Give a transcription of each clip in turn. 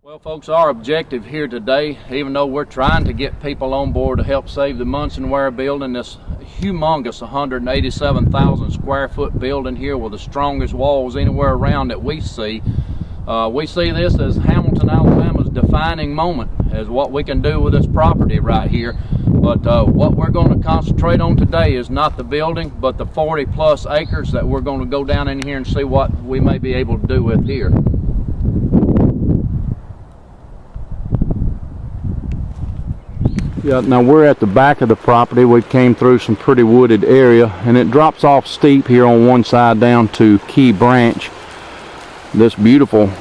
Well, folks, our objective here today, even though we're trying to get people on board to help save the Mware building, this humongous 187,000 square foot building here with the strongest walls anywhere around that we see this as Hamilton, Alabama's defining moment, as what we can do with this property right here. But what we're going to concentrate on today is not the building, but the 40 plus acres that we're going to go down in here and see what we may be able to do with here. Yeah, now we're at the back of the property. We came through some pretty wooded area, and it drops off steep here on one side down to Key Branch. This beautiful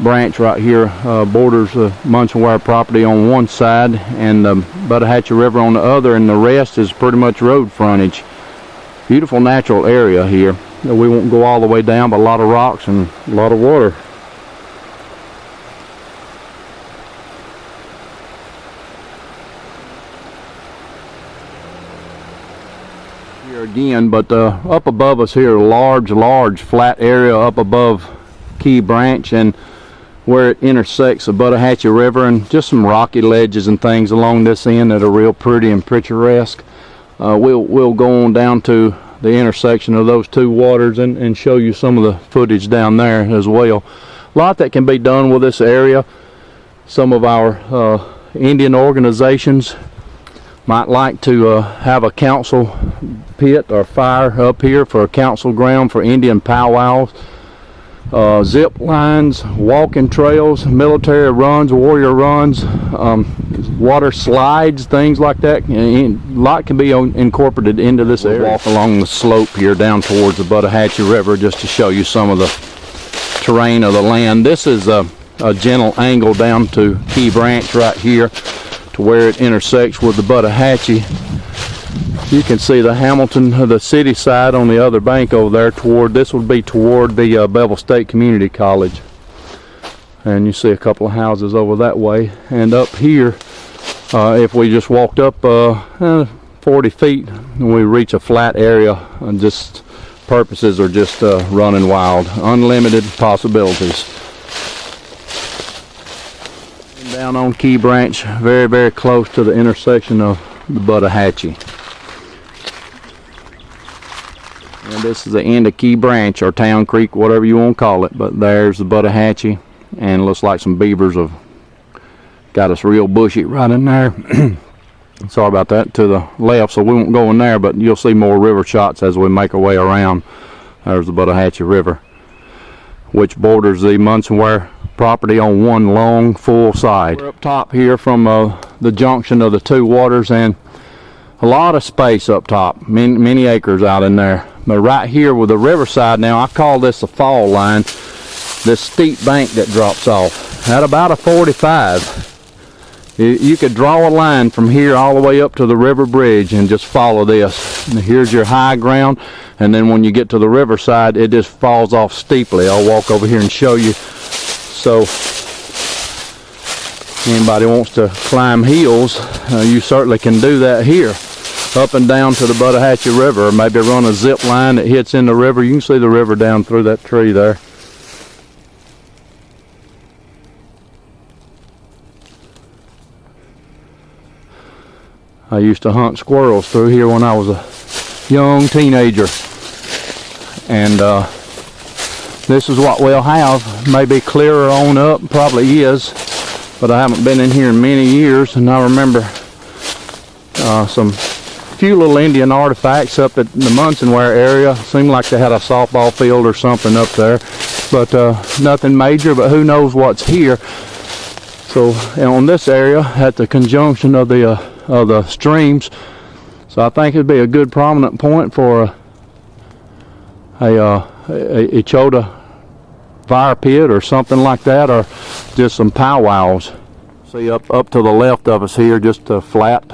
branch right here borders the Mware property on one side and the Buttahatchee River on the other, and the rest is pretty much road frontage. Beautiful natural area here. We won't go all the way down, but a lot of rocks and a lot of water. Here again, but up above us here, a large flat area up above Key Branch, and where it intersects the Buttahatchee River, and just some rocky ledges and things along this end that are real pretty and picturesque. We'll go on down to the intersection of those two waters and show you some of the footage down there as well. A lot that can be done with this area. Some of our Indian organizations might like to have a council pit or fire up here for a council ground for Indian powwows, zip lines, walking trails, military runs, warrior runs, water slides, things like that. A lot can be incorporated into this area. We'll walk along the slope here down towards the Buttahatchee River just to show you some of the terrain of the land. This is a gentle angle down to Key Branch right here to where it intersects with the Buttahatchee. You can see the Hamilton, the city side on the other bank over there. This would be toward the Bevel State Community College, and you see a couple of houses over that way. And up here, if we just walked up 40 feet, we reach a flat area, and just purposes are just running wild, unlimited possibilities. And down on Key Branch, very close to the intersection of the Buttahatchee. And this is the end of Key Branch, or Town Creek, whatever you want to call it. But there's the Buttahatchee, and it looks like some beavers have got us real bushy right in there. Sorry about that, to the left, so we won't go in there, but you'll see more river shots as we make our way around. There's the Buttahatchee River, which borders the Mware property on one long, full side. We're up top here from the junction of the two waters, and a lot of space up top, many acres out in there. But right here with the riverside, now I call this the fall line, this steep bank that drops off at about a 45. You could draw a line from here all the way up to the river bridge and just follow this. And here's your high ground, and then when you get to the riverside, it just falls off steeply. I'll walk over here and show you. So anybody wants to climb hills, you certainly can do that here, up and down to the Buttahatchee River, or maybe run a zip line that hits in the river. You can see the river down through that tree there. I used to hunt squirrels through here when I was a young teenager, and this is what we'll have. Maybe clearer on up, probably is, but I haven't been in here in many years. And I remember some few little Indian artifacts up at the Mware area. Seemed like they had a softball field or something up there, but nothing major. But who knows what's here. So on this area, at the conjunction of the streams, so I think it'd be a good prominent point for a Chota fire pit or something like that, or just some powwows. See up to the left of us here, just a flat,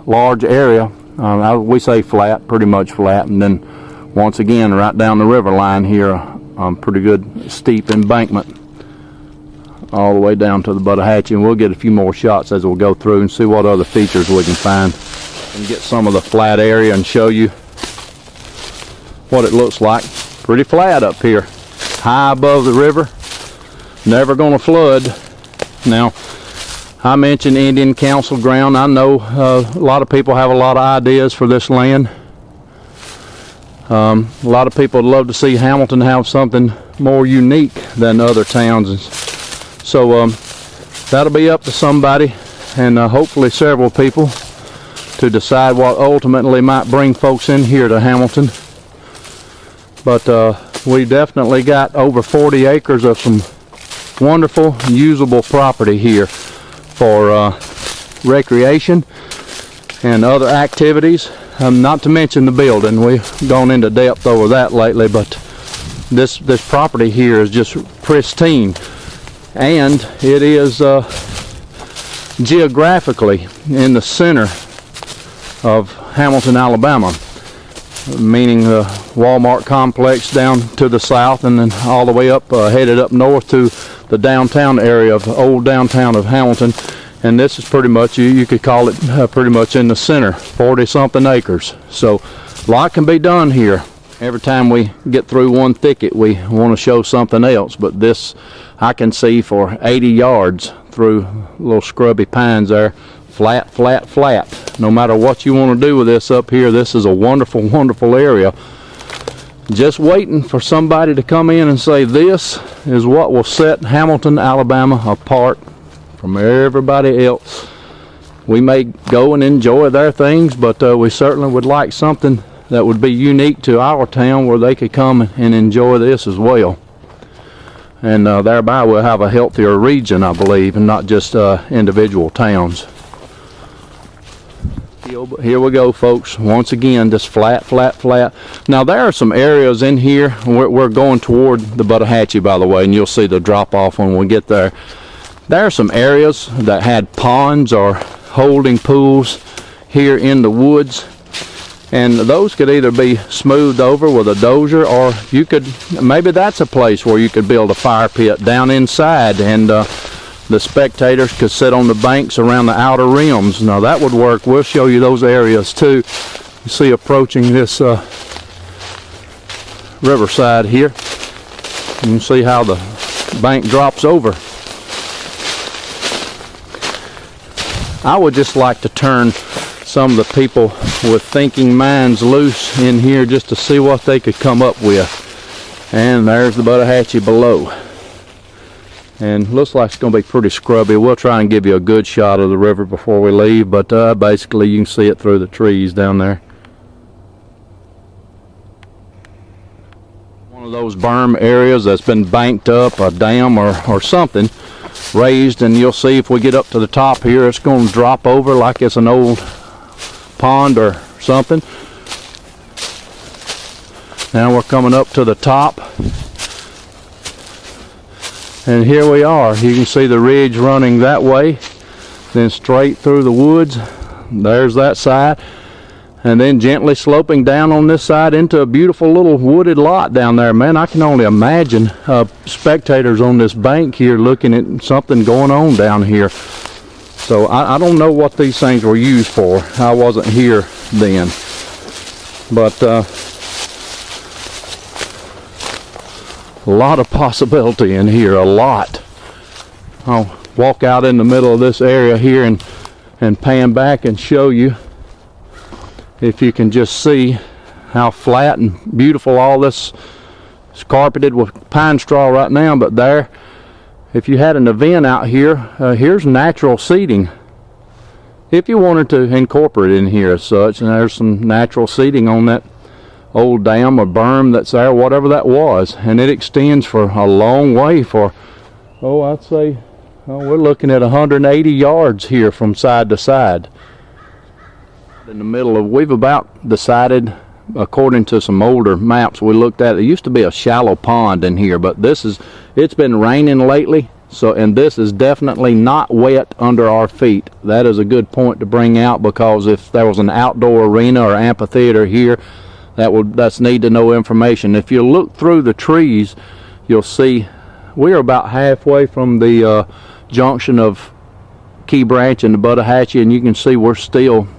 large area. We say flat, pretty much flat, and then once again right down the river line here, pretty good steep embankment all the way down to the Buttahatchee, and we'll get a few more shots as we'll go through and see what other features we can find, and get some of the flat area and show you what it looks like. Pretty flat up here, high above the river, never going to flood. Now, I mentioned Indian Council ground. I know a lot of people have a lot of ideas for this land. A lot of people would love to see Hamilton have something more unique than other towns. So that'll be up to somebody, and hopefully several people, to decide what ultimately might bring folks in here to Hamilton. But we definitely got over 40 acres of some wonderful usable property here for recreation and other activities, not to mention the building. We've gone into depth over that lately, but this property here is just pristine, and it is geographically in the center of Hamilton, Alabama, meaning the Walmart complex down to the south, and then all the way up, headed up north to the downtown area of old downtown of Hamilton. And this is pretty much, you could call it pretty much in the center, 40 something acres. So a lot can be done here. Every time we get through one thicket, we want to show something else, but this I can see for 80 yards through little scrubby pines there. Flat, flat, flat. No matter what you want to do with this up here, this is a wonderful, wonderful area. Just waiting for somebody to come in and say, this is what will set Hamilton, Alabama apart from everybody else. We may go and enjoy their things, but we certainly would like something that would be unique to our town where they could come and enjoy this as well. And thereby we'll have a healthier region, I believe, and not just individual towns. Here we go, folks. Once again, just flat, flat, flat. Now there are some areas in here. We're going toward the Buttahatchee, by the way, and you'll see the drop off when we get there. There are some areas that had ponds or holding pools here in the woods, and those could either be smoothed over with a dozer, or you could, maybe that's a place where you could build a fire pit down inside, and the spectators could sit on the banks around the outer rims. Now that would work. We'll show you those areas too. You see approaching this riverside here. You can see how the bank drops over. I would just like to turn some of the people with thinking minds loose in here just to see what they could come up with. And there's the Buttahatchee below. And looks like it's going to be pretty scrubby. We'll try and give you a good shot of the river before we leave, but basically you can see it through the trees down there. One of those berm areas that's been banked up, a dam or something, raised, and you'll see if we get up to the top here, it's going to drop over like it's an old pond or something. Now we're coming up to the top. And here we are. You can see the ridge running that way, then straight through the woods. There's that side, and then gently sloping down on this side into a beautiful little wooded lot down there. Man, I can only imagine spectators on this bank here looking at something going on down here. So I don't know what these things were used for. I wasn't here then, but a lot of possibility in here, a lot. I'll walk out in the middle of this area here and pan back and show you, if you can just see how flat and beautiful all this is. Carpeted with pine straw right now, but there, if you had an event out here, here's natural seating. If you wanted to incorporate it in here as such, and there's some natural seating on that old dam or berm that's there, whatever that was, and it extends for a long way, for I'd say we're looking at 180 yards here from side to side. In the middle of, we've about decided, according to some older maps we looked at, there used to be a shallow pond in here, but it's been raining lately, so, and this is definitely not wet under our feet. That is a good point to bring out, because if there was an outdoor arena or amphitheater here, that's need to know information. If you look through the trees, you'll see we're about halfway from the junction of Key Branch and the Buttahatchee, and you can see we're still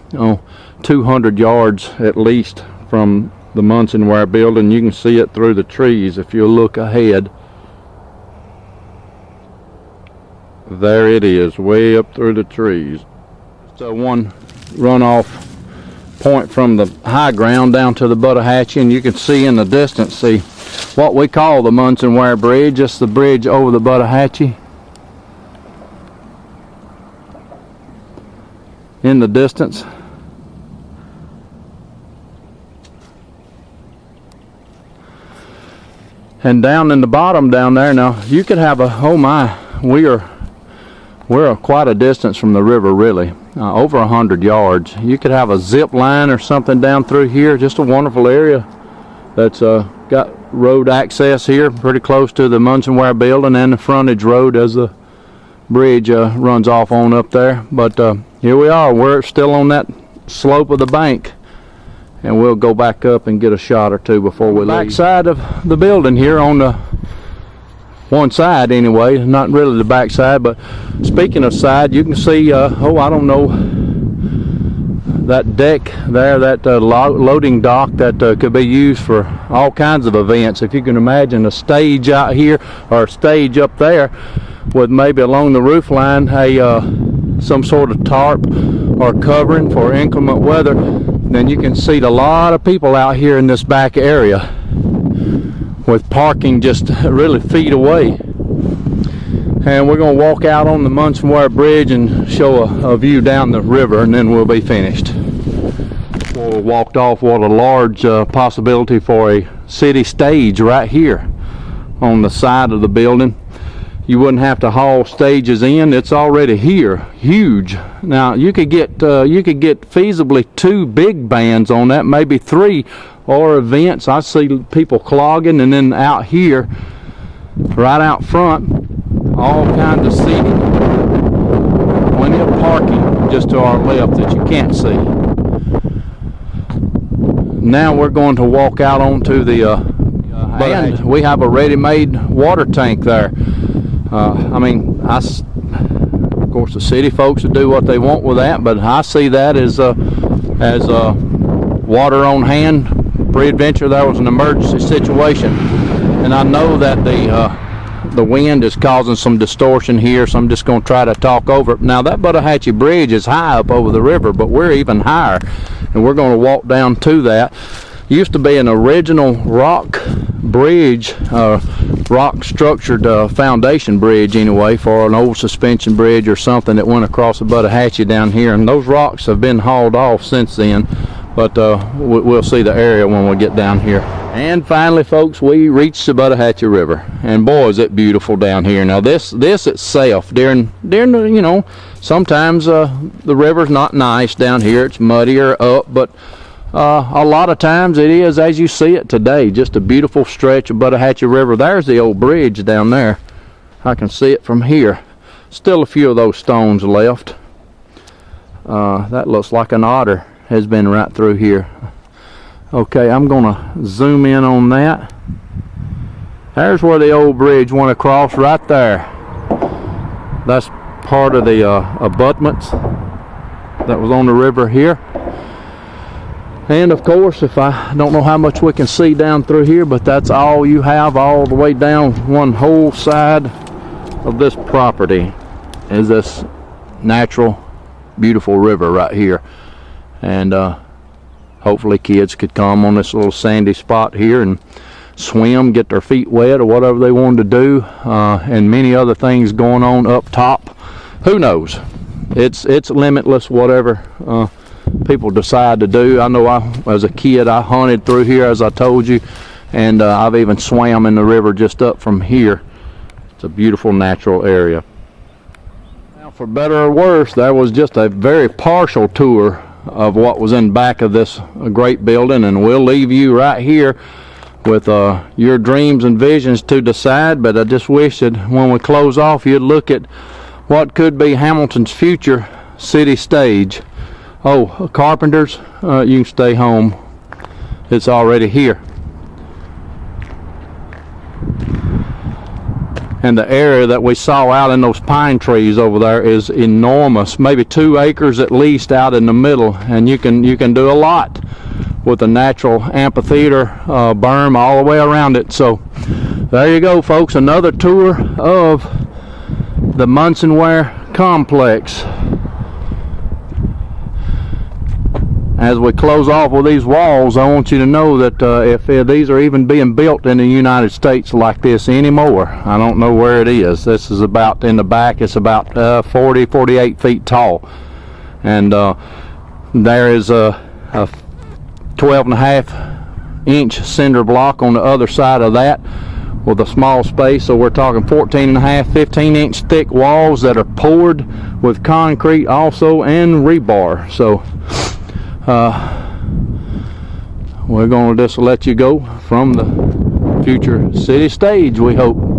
200 yards at least from the Munsonware building. You can see it through the trees if you look ahead. There it is, way up through the trees. So one runoff point from the high ground down to the Buttahatchee, and you can see in the distance, see what we call the Mware Bridge, just the bridge over the Buttahatchee. In the distance. And down in the bottom down there, now you could have a, oh my, we're quite a distance from the river, really, over 100 yards. You could have a zip line or something down through here. Just a wonderful area that's got road access here, pretty close to the Mware building and the frontage road as the bridge runs off on up there. But here we are, we're still on that slope of the bank, and we'll go back up and get a shot or two before we leave. Back side of the building here, on the one side anyway, not really the back side, but speaking of side, you can see oh, I don't know, that deck there, that loading dock that could be used for all kinds of events. If you can imagine a stage out here or a stage up there with maybe along the roof line some sort of tarp or covering for inclement weather, then you can seat a lot of people out here in this back area, with parking just really feet away. And we're going to walk out on the Mware Bridge and show a view down the river, and then we'll be finished. Before we walked off, what a large possibility for a city stage right here on the side of the building. You wouldn't have to haul stages in, it's already here, huge. Now you could get feasibly 2 big bands on that, maybe 3, or events. I see people clogging, and then out here, right out front, all kinds of seating, plenty of parking just to our left that you can't see. Now we're going to walk out onto the and we have a ready-made water tank there. I mean, of course the city folks will do what they want with that, but I see that as water on hand. Pre-adventure there was an emergency situation, and I know that the wind is causing some distortion here, so I'm just going to try to talk over it. Now that Buttahatchee Bridge is high up over the river, but we're even higher, and we're going to walk down to that. Used to be an original rock bridge, rock structured foundation bridge anyway, for an old suspension bridge or something that went across the Buttahatchee down here, and those rocks have been hauled off since then. But we'll see the area when we get down here. And finally, folks, we reached the Buttahatchee River, and boy is it beautiful down here. Now this itself, during you know, sometimes the river's not nice down here, it's muddier up, but a lot of times it is as you see it today, just a beautiful stretch of Buttahatchee River. There's the old bridge down there, I can see it from here. Still a few of those stones left. That looks like an otter has been right through here. Okay, I'm gonna zoom in on that. There's where the old bridge went across right there. That's part of the abutments that was on the river here. And of course, if I don't know how much we can see down through here, but that's all you have all the way down one whole side of this property is this natural, beautiful river right here. And hopefully kids could come on this little sandy spot here and swim, get their feet wet or whatever they wanted to do, and many other things going on up top. Who knows? It's limitless, whatever people decide to do. I know as a kid I hunted through here, as I told you, and I've even swam in the river just up from here. It's a beautiful natural area. Now, for better or worse, there was just a very partial tour of what was in back of this great building, and we'll leave you right here with your dreams and visions to decide. But I just wish that when we close off, you'd look at what could be Hamilton's future city stage. Oh, carpenters, you can stay home, it's already here. And the area that we saw out in those pine trees over there is enormous, maybe 2 acres at least out in the middle, and you can do a lot with a natural amphitheater berm all the way around it. So there you go, folks, another tour of the Munsonware complex. As we close off with these walls, I want you to know that if these are even being built in the United States like this anymore, I don't know where it is. This is about, in the back, it's about 48 feet tall. And there is a 12.5-inch cinder block on the other side of that with a small space. So we're talking 14.5, 15-inch thick walls that are poured with concrete also and rebar. So we're going to just let you go from the future city stage, we hope.